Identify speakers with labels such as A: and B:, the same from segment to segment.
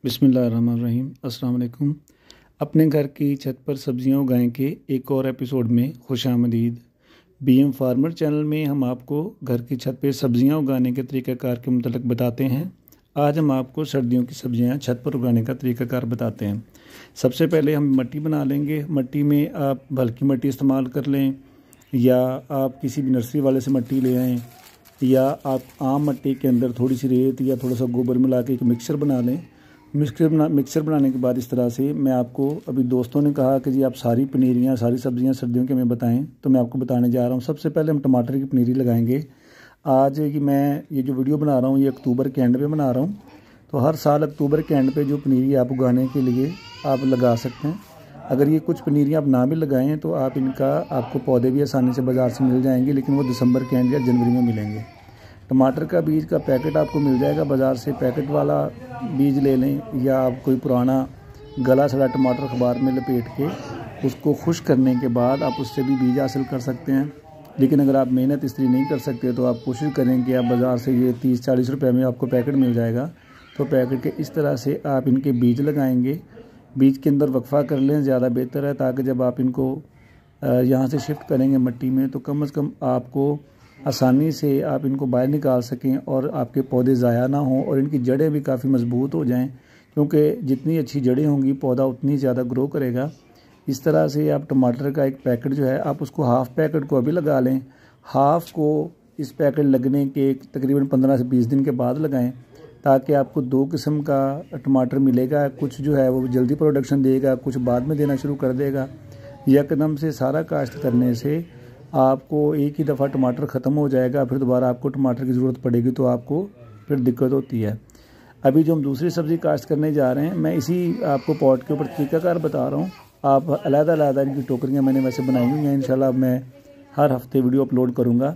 A: बिस्मिल्लाहिर्रहमानिर्रहीम। अस्सलाम वालेकुम। अपने घर की छत पर सब्जियां उगाएं के एक और एपिसोड में खुशामदीद। बीएम फार्मर चैनल में हम आपको घर की छत पर सब्जियां उगाने के तरीक़ाकार के मुतल्लिक़ बताते हैं। आज हम आपको सर्दियों की सब्जियां छत पर उगाने का तरीक़ाकार बताते हैं। सबसे पहले हम मिट्टी बना लेंगे। मिट्टी में आप हल्की मिट्टी इस्तेमाल कर लें या आप किसी भी नर्सरी वाले से मिट्टी ले आएँ, या आप आम मिट्टी के अंदर थोड़ी सी रेत या थोड़ा सा गोबर मिला के एक मिक्सचर बना लें। मिक्सर बनाने के बाद इस तरह से मैं आपको, अभी दोस्तों ने कहा कि जी आप सारी पनीरियाँ सारी सब्जियाँ सर्दियों के में बताएं, तो मैं आपको बताने जा रहा हूँ। सबसे पहले हम टमाटर की पनीरी लगाएंगे। आज कि मैं ये जो वीडियो बना रहा हूँ ये अक्टूबर के एंड पे बना रहा हूँ, तो हर साल अक्टूबर के एंड पे जो पनीरी आप उगाने के लिए आप लगा सकते हैं। अगर ये कुछ पनीरियाँ आप ना भी लगाएँ तो आप इनका आपको पौधे भी आसानी से बाज़ार से मिल जाएंगे, लेकिन वो दिसंबर के एंड या जनवरी में मिलेंगे। टमाटर का बीज का पैकेट आपको मिल जाएगा बाज़ार से, पैकेट वाला बीज ले लें, या आप कोई पुराना गला सड़ा टमाटर अखबार में लपेट के उसको खुश करने के बाद आप उससे भी बीज हासिल कर सकते हैं। लेकिन अगर आप मेहनत इसलिए नहीं कर सकते तो आप कोशिश करें कि आप बाज़ार से ये 30-40 रुपये में आपको पैकेट मिल जाएगा, तो पैकेट के इस तरह से आप इनके बीज लगाएंगे। बीज के अंदर वक्फा कर लें, ज़्यादा बेहतर है, ताकि जब आप इनको यहाँ से शिफ्ट करेंगे मिट्टी में तो कम से कम आपको आसानी से आप इनको बाहर निकाल सकें और आपके पौधे ज़ाया ना हों और इनकी जड़ें भी काफ़ी मज़बूत हो जाएं, क्योंकि जितनी अच्छी जड़ें होंगी पौधा उतनी ज़्यादा ग्रो करेगा। इस तरह से आप टमाटर का एक पैकेट जो है आप उसको हाफ़ पैकेट को अभी लगा लें, हाफ़ को इस पैकेट लगने के तकरीबन 15 से 20 दिन के बाद लगाएँ, ताकि आपको 2 किस्म का टमाटर मिलेगा। कुछ जो है वो जल्दी प्रोडक्शन देगा, कुछ बाद में देना शुरू कर देगा। यकदम से सारा काश्त करने से आपको एक ही दफ़ा टमाटर ख़त्म हो जाएगा, फिर दोबारा आपको टमाटर की ज़रूरत पड़ेगी तो आपको फिर दिक्कत होती है। अभी जो हम दूसरी सब्ज़ी काश्त करने जा रहे हैं, मैं इसी आपको पॉट के ऊपर तरीक़ाकार बता रहा हूँ। आप अलग-अलग इनकी टोकरियाँ मैंने वैसे बनाई हुई हैं, इंशाल्लाह मैं हर हफ़्ते वीडियो अपलोड करूँगा।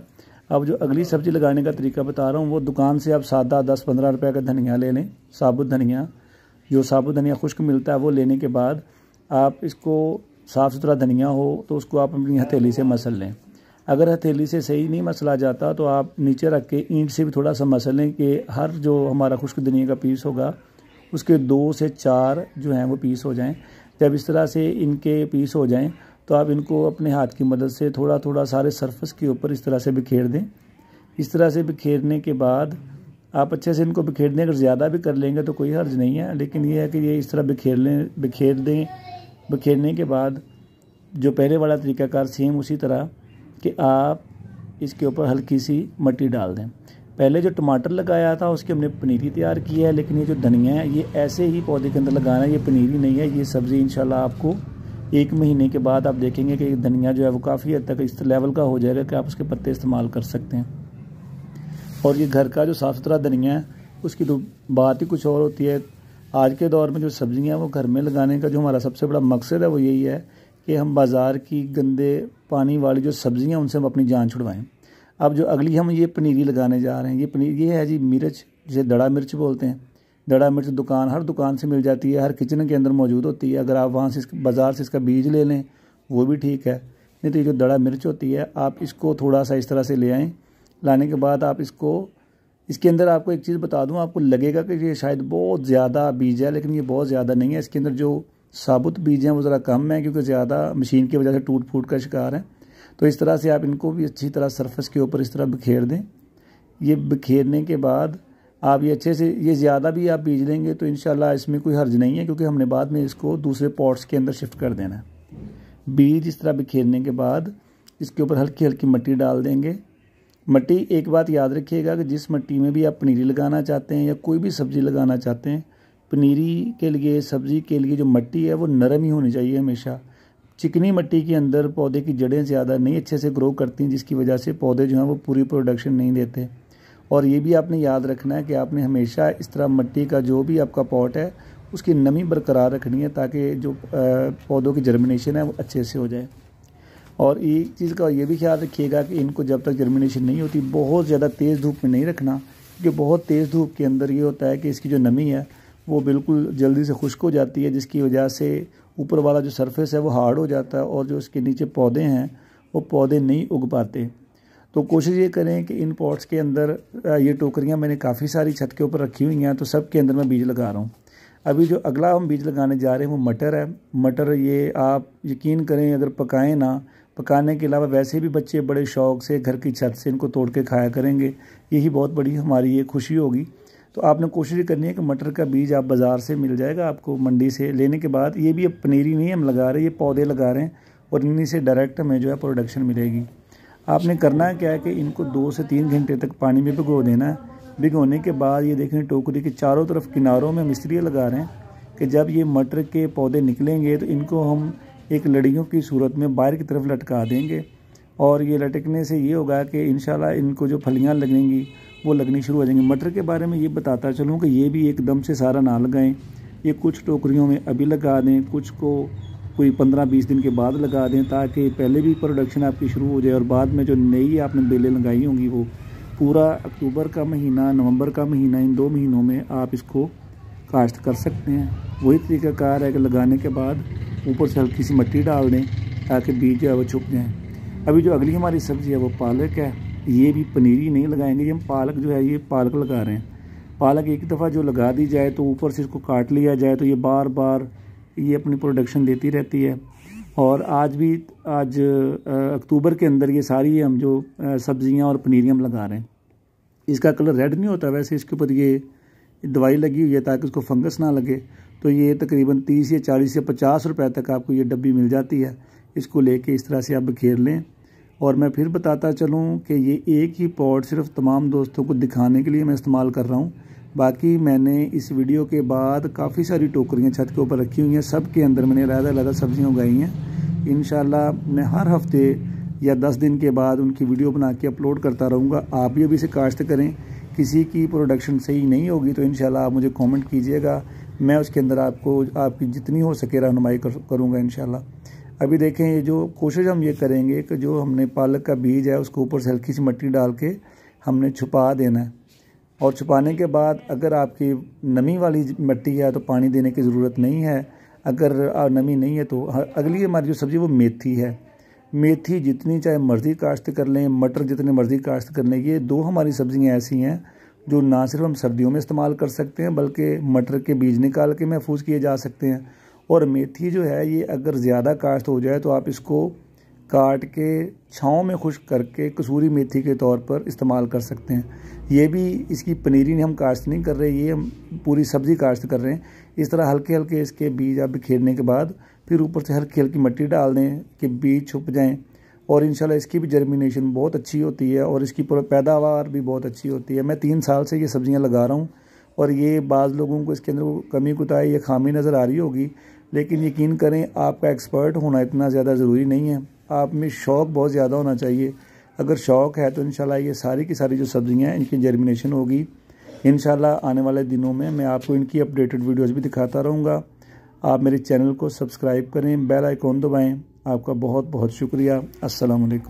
A: अब जो अगली सब्ज़ी लगाने का तरीका बता रहा हूँ, वो दुकान से आप सादा 10-15 रुपये का धनिया ले लें, साबुत धनिया। जो साबुत धनिया खुश्क मिलता है वो लेने के बाद आप इसको, साफ़ सुथरा धनिया हो तो उसको आप अपनी हथेली से मसल लें। अगर हथेली से सही नहीं मसला जाता तो आप नीचे रख के ईंट से भी थोड़ा सा मसल लें कि हर जो हमारा खुश्क धनिया का पीस होगा उसके 2 से 4 जो हैं वो पीस हो जाएं। जब इस तरह से इनके पीस हो जाएं तो आप इनको अपने हाथ की मदद से थोड़ा थोड़ा सारे सरफेस के ऊपर इस तरह से बिखेर दें। इस तरह से बिखेरने के बाद आप अच्छे से इनको बिखेर दें। अगर ज़्यादा भी कर लेंगे तो कोई हर्ज नहीं है, लेकिन ये है कि ये इस तरह बिखेर दें। बिखेरने के बाद जो पहले वाला तरीक़ाकार सेम उसी तरह कि आप इसके ऊपर हल्की सी मिट्टी डाल दें। पहले जो टमाटर लगाया था उसकी हमने पनीरी तैयार की है, लेकिन ये जो धनिया है ये ऐसे ही पौधे के अंदर लगाना है, ये पनीरी नहीं है। ये सब्ज़ी इंशाल्लाह आपको 1 महीने के बाद आप देखेंगे कि धनिया जो है वो काफ़ी हद तक इस लेवल का हो जाएगा कि आप उसके पत्ते इस्तेमाल कर सकते हैं। और ये घर का जो साफ़ सुथरा धनिया है उसकी तो बात ही कुछ और होती है। आज के दौर में जो सब्ज़ियाँ वो घर में लगाने का जो हमारा सबसे बड़ा मकसद है वो यही है कि हम बाज़ार की गंदे पानी वाली जो सब्ज़ियाँ उनसे हम अपनी जान छुड़वाएं। अब जो अगली हम ये पनीरी लगाने जा रहे हैं, ये पनीर ये है जी मिर्च, जिसे दड़ा मिर्च बोलते हैं। दड़ा मिर्च हर दुकान से मिल जाती है, हर किचन के अंदर मौजूद होती है। अगर आप वहाँ से बाज़ार से इसका बीज ले लें वो भी ठीक है, नहीं तो ये जो दड़ा मिर्च होती है आप इसको थोड़ा सा इस तरह से ले आएँ। लाने के बाद आप इसके अंदर आपको एक चीज़ बता दूँ, आपको लगेगा कि ये शायद बहुत ज़्यादा बीज है, लेकिन ये बहुत ज़्यादा नहीं है। इसके अंदर जो साबुत बीज हैं वो ज़रा कम है, क्योंकि ज़्यादा मशीन की वजह से टूट फूट का शिकार है। तो इस तरह से आप इनको भी अच्छी तरह सरफेस के ऊपर इस तरह बिखेर दें। ये बिखेरने के बाद आप ये अच्छे से, ये ज़्यादा भी आप बीज लेंगे तो इंशाल्लाह इसमें कोई हर्ज नहीं है, क्योंकि हमने बाद में इसको दूसरे पॉट्स के अंदर शिफ्ट कर देना है। बीज इस तरह बिखेरने के बाद इसके ऊपर हल्की हल्की मिट्टी डाल देंगे। मिट्टी, एक बात याद रखिएगा कि जिस मिट्टी में भी आप पनीरी लगाना चाहते हैं या कोई भी सब्ज़ी लगाना चाहते हैं, पनीरी के लिए, सब्ज़ी के लिए जो मिट्टी है वो नरम ही होनी चाहिए हमेशा। चिकनी मिट्टी के अंदर पौधे की जड़ें ज़्यादा नहीं अच्छे से ग्रो करती, जिसकी वजह से पौधे जो हैं वो पूरी प्रोडक्शन नहीं देते। और ये भी आपने याद रखना है कि आपने हमेशा इस तरह मिट्टी का जो भी आपका पॉट है उसकी नमी बरकरार रखनी है, ताकि जो पौधों की जर्मिनेशन है वो अच्छे से हो जाए। और एक चीज़ का ये भी ख्याल रखिएगा कि इनको जब तक जर्मिनेशन नहीं होती बहुत ज़्यादा तेज़ धूप में नहीं रखना, क्योंकि बहुत तेज़ धूप के अंदर ये होता है कि इसकी जो नमी है वो बिल्कुल जल्दी से खुश्क हो जाती है, जिसकी वजह से ऊपर वाला जो सरफेस है वो हार्ड हो जाता है और जो इसके नीचे पौधे हैं वो पौधे नहीं उग पाते। तो कोशिश ये करें कि इन पॉट्स के अंदर, ये टोकरियाँ मैंने काफ़ी सारी छत के ऊपर रखी हुई हैं, तो सब के अंदर मैं बीज लगा रहा हूँ। अभी जो अगला हम बीज लगाने जा रहे हैं वो मटर है। मटर ये आप यकीन करें अगर पकाएं ना, पकाने के अलावा वैसे भी बच्चे बड़े शौक़ से घर की छत से इनको तोड़ के खाया करेंगे, यही बहुत बड़ी हमारी ये खुशी होगी। तो आपने कोशिश करनी है कि मटर का बीज आप बाज़ार से मिल जाएगा आपको, मंडी से लेने के बाद। ये भी अब पनीरी नहीं हम लगा रहे, ये पौधे लगा रहे हैं और इन्हीं से डायरेक्ट हमें जो है प्रोडक्शन मिलेगी। आपने करना क्या है कि इनको 2 से 3 घंटे तक पानी में भिगो देना है। भिगोने के बाद ये देखें टोकरी के चारों तरफ किनारों में मिस्त्रियाँ लगा रहे हैं कि जब ये मटर के पौधे निकलेंगे तो इनको हम एक लड़ियों की सूरत में बाहर की तरफ लटका देंगे और ये लटकने से ये होगा कि इंशाल्लाह इनको जो फलियाँ लगेंगी वो लगनी शुरू हो जाएंगी। मटर के बारे में ये बताता चलूँ कि ये भी एकदम से सारा ना लगाएं, ये कुछ टोकरियों में अभी लगा दें, कुछ को कोई 15-20 दिन के बाद लगा दें ताकि पहले भी प्रोडक्शन आपकी शुरू हो जाए और बाद में जो नई आपने बेलें लगाई होंगी वो पूरा अक्टूबर का महीना, नवंबर का महीना, इन 2 महीनों में आप इसको काश्त कर सकते हैं। वही तरीक़ाकार है कि लगाने के बाद ऊपर से हल्की सी मिट्टी डाल दें ताकि बीज जो है वो छुप जाएँ। अभी जो अगली हमारी सब्ज़ी है वो पालक है। ये भी पनीरी नहीं लगाएंगे, ये हम पालक जो है ये पालक लगा रहे हैं। पालक एक दफ़ा जो लगा दी जाए तो ऊपर से इसको काट लिया जाए तो ये बार बार ये अपनी प्रोडक्शन देती रहती है। और आज अक्टूबर के अंदर ये सारी हम जो सब्ज़ियाँ और पनीरियाँ हम लगा रहे हैं। इसका कलर रेड नहीं होता, वैसे इसके ऊपर ये दवाई लगी हुई है ताकि उसको फंगस ना लगे। तो ये तकरीबन 30 या 40 या 50 रुपए तक आपको ये डब्बी मिल जाती है। इसको लेके इस तरह से आप बखेर लें। और मैं फिर बताता चलूँ कि ये एक ही पॉट सिर्फ तमाम दोस्तों को दिखाने के लिए मैं इस्तेमाल कर रहा हूँ। बाकी मैंने इस वीडियो के बाद काफ़ी सारी टोकरियाँ छत के ऊपर रखी हुई हैं, सब के अंदर मैंने अलग-अलग सब्जियाँ उगाई हैं। इंशाल्लाह मैं हर हफ्ते या 10 दिन के बाद उनकी वीडियो बना के अपलोड करता रहूँगा। आप भी अभी से काश्त करें। किसी की प्रोडक्शन सही नहीं होगी तो इंशाल्लाह आप मुझे कमेंट कीजिएगा, मैं उसके अंदर आपको आपकी जितनी हो सके रहनुमाई करूँगा इंशाल्लाह। अभी देखें ये जो कोशिश हम ये करेंगे कि जो हमने पालक का बीज है उसको ऊपर से हल्की सी मिट्टी डाल के हमने छुपा देना है। और छुपाने के बाद अगर आपकी नमी वाली मिट्टी है तो पानी देने की ज़रूरत नहीं है, अगर नमी नहीं है तो अगली हमारी जो सब्ज़ी वो मेथी है। मेथी जितनी चाहे मर्ज़ी काश्त कर लें, मटर जितने मर्ज़ी काश्त कर लें। ये 2 हमारी सब्ज़ियाँ ऐसी हैं जो ना सिर्फ हम सर्दियों में इस्तेमाल कर सकते हैं बल्कि मटर के बीज निकाल के महफूज किए जा सकते हैं। और मेथी जो है ये अगर ज़्यादा काश्त हो जाए तो आप इसको काट के छाँव में खुश्क करके कसूरी मेथी के तौर पर इस्तेमाल कर सकते हैं। ये भी इसकी पनीरी हम काश्त नहीं कर रहे, ये हम पूरी सब्ज़ी काश्त कर रहे हैं। इस तरह हल्के हल्के इसके बीज आप बिखेरने के बाद फिर ऊपर से हल्की हल्की मिट्टी डाल दें कि बीज छुप जाएं और इंशाल्लाह इसकी भी जर्मिनेशन बहुत अच्छी होती है और इसकी पैदावार भी बहुत अच्छी होती है। मैं 3 साल से ये सब्ज़ियाँ लगा रहा हूँ और ये बाज़ लोगों को इसके अंदर कमी कुताही या खामी नज़र आ रही होगी, लेकिन यकीन करें आपका एक्सपर्ट होना इतना ज़्यादा ज़रूरी नहीं है। आप में शौक़ बहुत ज़्यादा होना चाहिए। अगर शौक़ है तो इंशाल्लाह ये सारी की सारी जो सब्ज़ियाँ हैं इनकी जर्मिनेशन होगी। इंशाल्लाह आने वाले दिनों में मैं आपको इनकी अपडेटेड वीडियोज़ भी दिखाता रहूँगा। आप मेरे चैनल को सब्सक्राइब करें, बेल आइकॉन दबाएँ। आपका बहुत बहुत शुक्रिया। अस्सलाम वालेकुम।